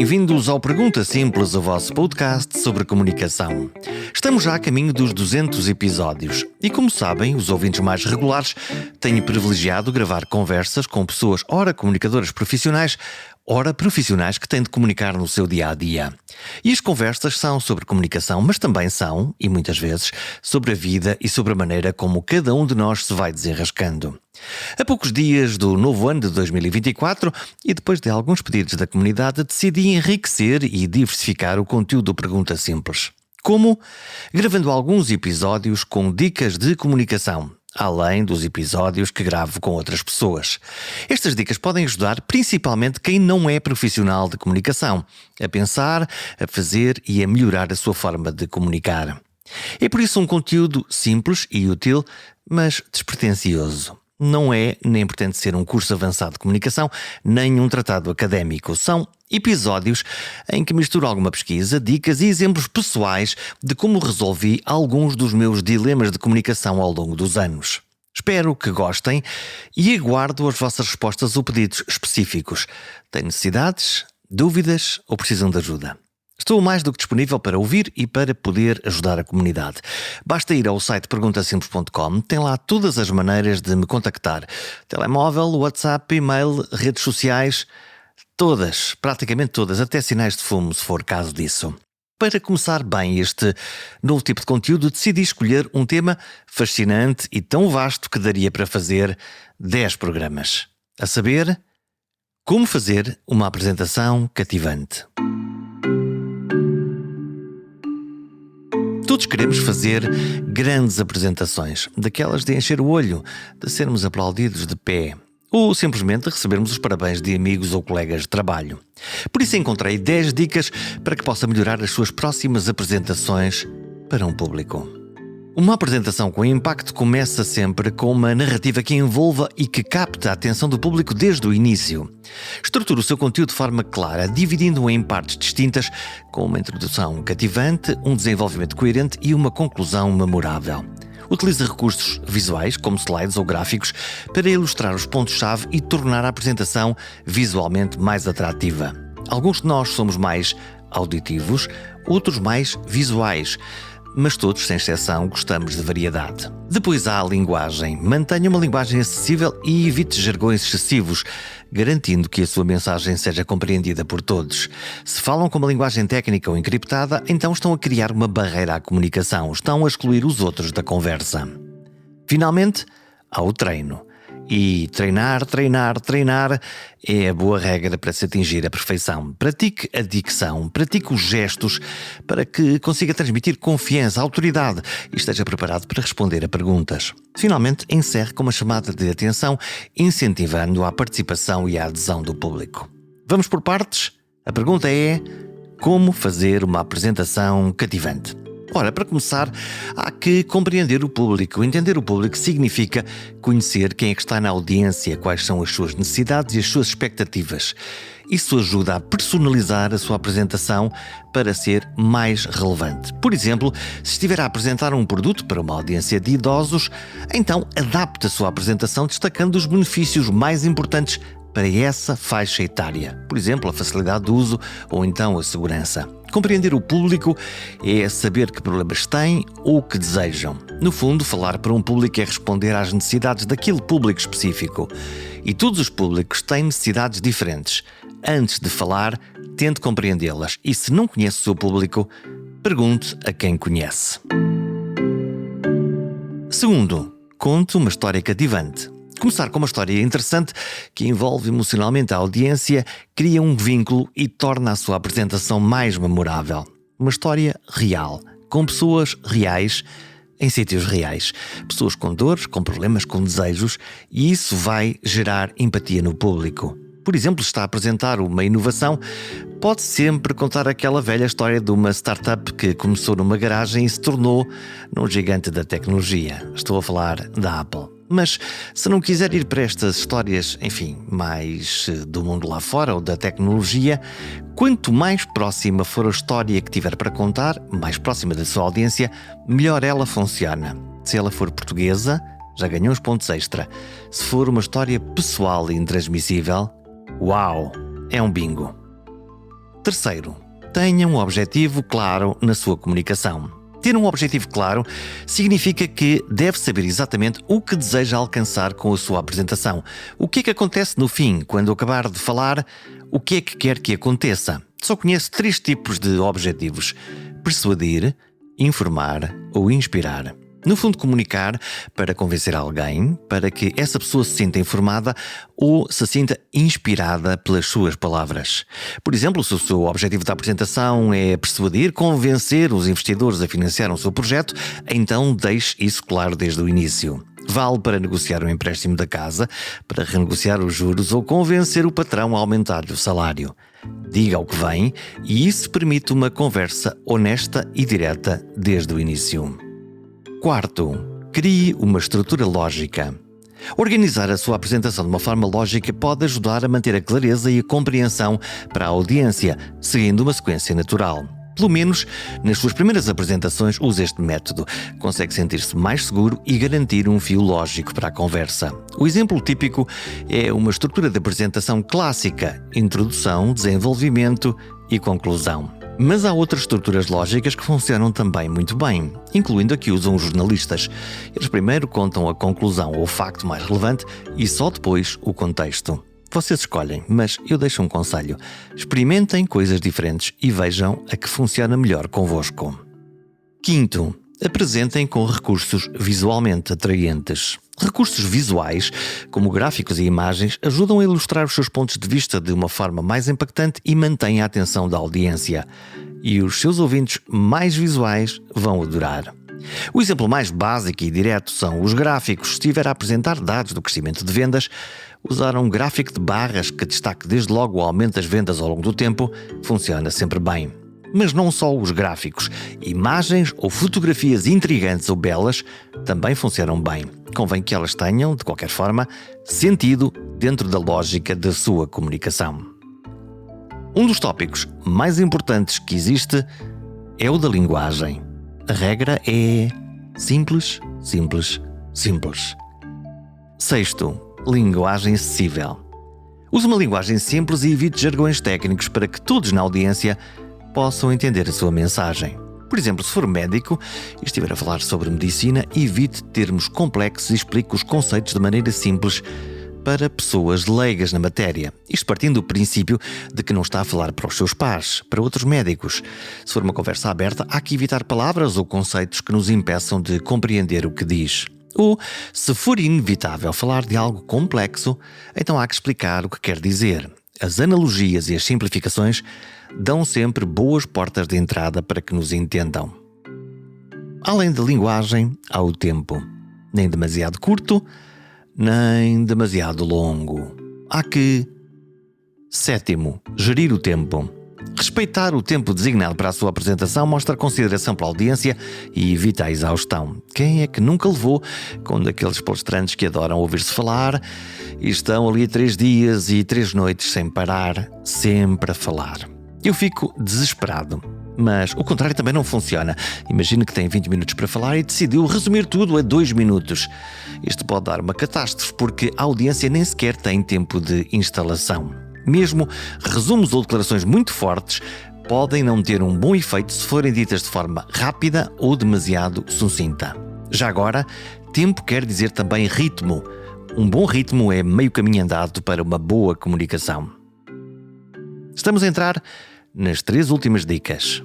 Bem-vindos ao Pergunta Simples, o vosso podcast sobre comunicação. Estamos já a caminho dos 200 episódios e, como sabem, os ouvintes mais regulares têm privilegiado gravar conversas com pessoas ora comunicadoras profissionais, ora profissionais que têm de comunicar no seu dia-a-dia. E as conversas são sobre comunicação, mas também são, e muitas vezes, sobre a vida e sobre a maneira como cada um de nós se vai desenrascando. A poucos dias do novo ano de 2024 e depois de alguns pedidos da comunidade, decidi enriquecer e diversificar o conteúdo do Pergunta Simples. Como? Gravando alguns episódios com dicas de comunicação, além dos episódios que gravo com outras pessoas. Estas dicas podem ajudar principalmente quem não é profissional de comunicação, a pensar, a fazer e a melhorar a sua forma de comunicar. É por isso um conteúdo simples e útil, mas despretensioso. Não é nem pretende ser um curso avançado de comunicação, nem um tratado académico. São episódios em que misturo alguma pesquisa, dicas e exemplos pessoais de como resolvi alguns dos meus dilemas de comunicação ao longo dos anos. Espero que gostem e aguardo as vossas respostas ou pedidos específicos. Têm necessidades, dúvidas ou precisam de ajuda? Estou mais do que disponível para ouvir e para poder ajudar a comunidade. Basta ir ao site perguntasimples.com, tem lá todas as maneiras de me contactar. Telemóvel, WhatsApp, e-mail, redes sociais, todas, praticamente todas, até sinais de fumo, se for caso disso. Para começar bem este novo tipo de conteúdo, decidi escolher um tema fascinante e tão vasto que daria para fazer 10 programas. A saber, como fazer uma apresentação cativante. Todos queremos fazer grandes apresentações, daquelas de encher o olho, de sermos aplaudidos de pé, ou simplesmente recebermos os parabéns de amigos ou colegas de trabalho. Por isso encontrei 10 dicas para que possa melhorar as suas próximas apresentações para um público. Uma apresentação com impacto começa sempre com uma narrativa que envolva e que capte a atenção do público desde o início. Estruture o seu conteúdo de forma clara, dividindo-o em partes distintas, com uma introdução cativante, um desenvolvimento coerente e uma conclusão memorável. Utilize recursos visuais, como slides ou gráficos, para ilustrar os pontos-chave e tornar a apresentação visualmente mais atrativa. Alguns de nós somos mais auditivos, outros mais visuais, mas todos, sem exceção, gostamos de variedade. Depois há a linguagem. Mantenha uma linguagem acessível e evite jargões excessivos, garantindo que a sua mensagem seja compreendida por todos. Se falam com uma linguagem técnica ou encriptada, então estão a criar uma barreira à comunicação, estão a excluir os outros da conversa. Finalmente, há o treino. E treinar é a boa regra para se atingir a perfeição. Pratique a dicção, pratique os gestos para que consiga transmitir confiança, autoridade e esteja preparado para responder a perguntas. Finalmente, encerre com uma chamada de atenção, incentivando a participação e a adesão do público. Vamos por partes? A pergunta é: como fazer uma apresentação cativante? Ora, para começar, há que compreender o público. Entender o público significa conhecer quem é que está na audiência, quais são as suas necessidades e as suas expectativas. Isso ajuda a personalizar a sua apresentação para ser mais relevante. Por exemplo, se estiver a apresentar um produto para uma audiência de idosos, então adapte a sua apresentação destacando os benefícios mais importantes para essa faixa etária. Por exemplo, a facilidade de uso ou então a segurança. Compreender o público é saber que problemas têm ou que desejam. No fundo, falar para um público é responder às necessidades daquele público específico. E todos os públicos têm necessidades diferentes. Antes de falar, tente compreendê-las. E se não conhece o seu público, pergunte a quem conhece. Segundo, conte uma história cativante. Começar com uma história interessante que envolve emocionalmente a audiência, cria um vínculo e torna a sua apresentação mais memorável. Uma história real, com pessoas reais, em sítios reais. Pessoas com dores, com problemas, com desejos, e isso vai gerar empatia no público. Por exemplo, se está a apresentar uma inovação, pode sempre contar aquela velha história de uma startup que começou numa garagem e se tornou num gigante da tecnologia. Estou a falar da Apple. Mas se não quiser ir para estas histórias, mais do mundo lá fora ou da tecnologia, quanto mais próxima for a história que tiver para contar, mais próxima da sua audiência, melhor ela funciona. Se ela for portuguesa, já ganhou uns pontos extra. Se for uma história pessoal e intransmissível, uau, é um bingo. Terceiro, tenha um objetivo claro na sua comunicação. Ter um objetivo claro significa que deve saber exatamente o que deseja alcançar com a sua apresentação. O que é que acontece no fim, quando acabar de falar, o que é que quer que aconteça? Só conheço 3 tipos de objetivos: persuadir, informar ou inspirar. No fundo, comunicar para convencer alguém, para que essa pessoa se sinta informada ou se sinta inspirada pelas suas palavras. Por exemplo, se o seu objetivo da apresentação é persuadir, convencer os investidores a financiar o seu projeto, então deixe isso claro desde o início. Vale para negociar o empréstimo da casa, para renegociar os juros ou convencer o patrão a aumentar-lhe o salário. Diga o que vem e isso permite uma conversa honesta e direta desde o início. Quarto, crie uma estrutura lógica. Organizar a sua apresentação de uma forma lógica pode ajudar a manter a clareza e a compreensão para a audiência, seguindo uma sequência natural. Pelo menos, nas suas primeiras apresentações, use este método. Consegue sentir-se mais seguro e garantir um fio lógico para a conversa. O exemplo típico é uma estrutura de apresentação clássica: introdução, desenvolvimento e conclusão. Mas há outras estruturas lógicas que funcionam também muito bem, incluindo a que usam os jornalistas. Eles primeiro contam a conclusão ou o facto mais relevante e só depois o contexto. Vocês escolhem, mas eu deixo um conselho: experimentem coisas diferentes e vejam a que funciona melhor convosco. Quinto, apresentem com recursos visualmente atraentes. Recursos visuais, como gráficos e imagens, ajudam a ilustrar os seus pontos de vista de uma forma mais impactante e mantêm a atenção da audiência. E os seus ouvintes mais visuais vão adorar. O exemplo mais básico e direto são os gráficos. Se estiver a apresentar dados do crescimento de vendas, usar um gráfico de barras que destaque desde logo o aumento das vendas ao longo do tempo funciona sempre bem. Mas não só os gráficos, imagens ou fotografias intrigantes ou belas também funcionam bem. Convém que elas tenham, de qualquer forma, sentido dentro da lógica da sua comunicação. Um dos tópicos mais importantes que existe é o da linguagem. A regra é simples, simples, simples. Sexto, linguagem acessível. Use uma linguagem simples e evite jargões técnicos para que todos na audiência possam entender a sua mensagem. Por exemplo, se for médico e estiver a falar sobre medicina, evite termos complexos e explique os conceitos de maneira simples para pessoas leigas na matéria. Isto partindo do princípio de que não está a falar para os seus pares, para outros médicos. Se for uma conversa aberta, há que evitar palavras ou conceitos que nos impeçam de compreender o que diz. Ou, se for inevitável falar de algo complexo, então há que explicar o que quer dizer. As analogias e as simplificações dão sempre boas portas de entrada para que nos entendam. Além da linguagem, há o tempo. Nem demasiado curto, nem demasiado longo. Há que... Sétimo, gerir o tempo. Respeitar o tempo designado para a sua apresentação mostra consideração pela audiência e evita a exaustão. Quem é que nunca levou com daqueles palestrantes que adoram ouvir-se falar e estão ali 3 dias e 3 noites sem parar, sempre a falar? Eu fico desesperado. Mas o contrário também não funciona. Imagine que tem 20 minutos para falar e decidiu resumir tudo a 2 minutos. Isto pode dar uma catástrofe porque a audiência nem sequer tem tempo de instalação. Mesmo resumos ou declarações muito fortes podem não ter um bom efeito se forem ditas de forma rápida ou demasiado sucinta. Já agora, tempo quer dizer também ritmo. Um bom ritmo é meio caminho andado para uma boa comunicação. Estamos a entrar nas 3 últimas dicas.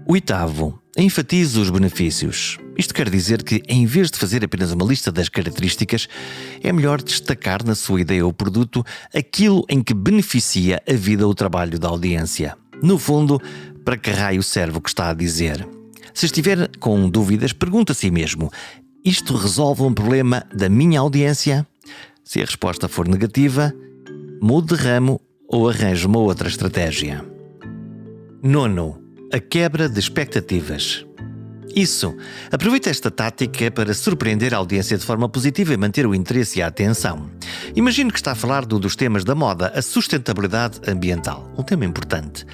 Oitavo, enfatize os benefícios. Isto quer dizer que, em vez de fazer apenas uma lista das características, é melhor destacar na sua ideia ou produto aquilo em que beneficia a vida ou o trabalho da audiência. No fundo, para que raio serve o que está a dizer? Se estiver com dúvidas, pergunte a si mesmo: isto resolve um problema da minha audiência? Se a resposta for negativa, mude de ramo ou arranje uma outra estratégia. Nono, a quebra de expectativas. Isso, aproveite esta tática para surpreender a audiência de forma positiva e manter o interesse e a atenção. Imagine que está a falar dos temas da moda, a sustentabilidade ambiental, um tema importante.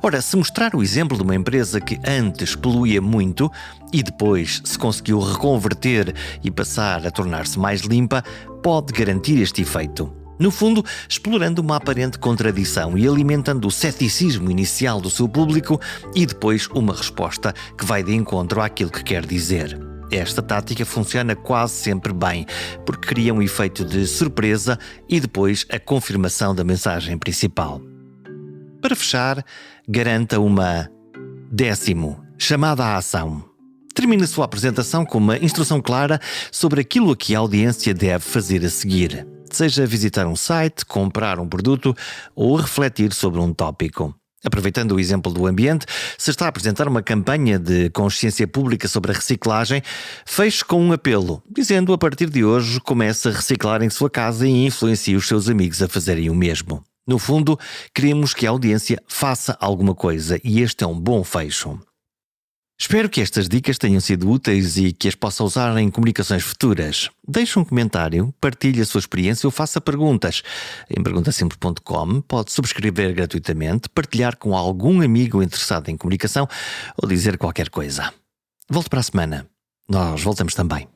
Ora, se mostrar o exemplo de uma empresa que antes poluía muito e depois se conseguiu reconverter e passar a tornar-se mais limpa, pode garantir este efeito. No fundo, explorando uma aparente contradição e alimentando o ceticismo inicial do seu público e depois uma resposta que vai de encontro àquilo que quer dizer. Esta tática funciona quase sempre bem, porque cria um efeito de surpresa e depois a confirmação da mensagem principal. Para fechar, garanta uma 10º, chamada à ação. Termine a sua apresentação com uma instrução clara sobre aquilo a que a audiência deve fazer a seguir. Seja visitar um site, comprar um produto ou refletir sobre um tópico. Aproveitando o exemplo do ambiente, se está a apresentar uma campanha de consciência pública sobre a reciclagem, feche com um apelo, dizendo a partir de hoje comece a reciclar em sua casa e influencie os seus amigos a fazerem o mesmo. No fundo, queremos que a audiência faça alguma coisa e este é um bom fecho. Espero que estas dicas tenham sido úteis e que as possa usar em comunicações futuras. Deixe um comentário, partilhe a sua experiência ou faça perguntas. Em perguntasimples.com pode subscrever gratuitamente, partilhar com algum amigo interessado em comunicação ou dizer qualquer coisa. Volte para a semana. Nós voltamos também.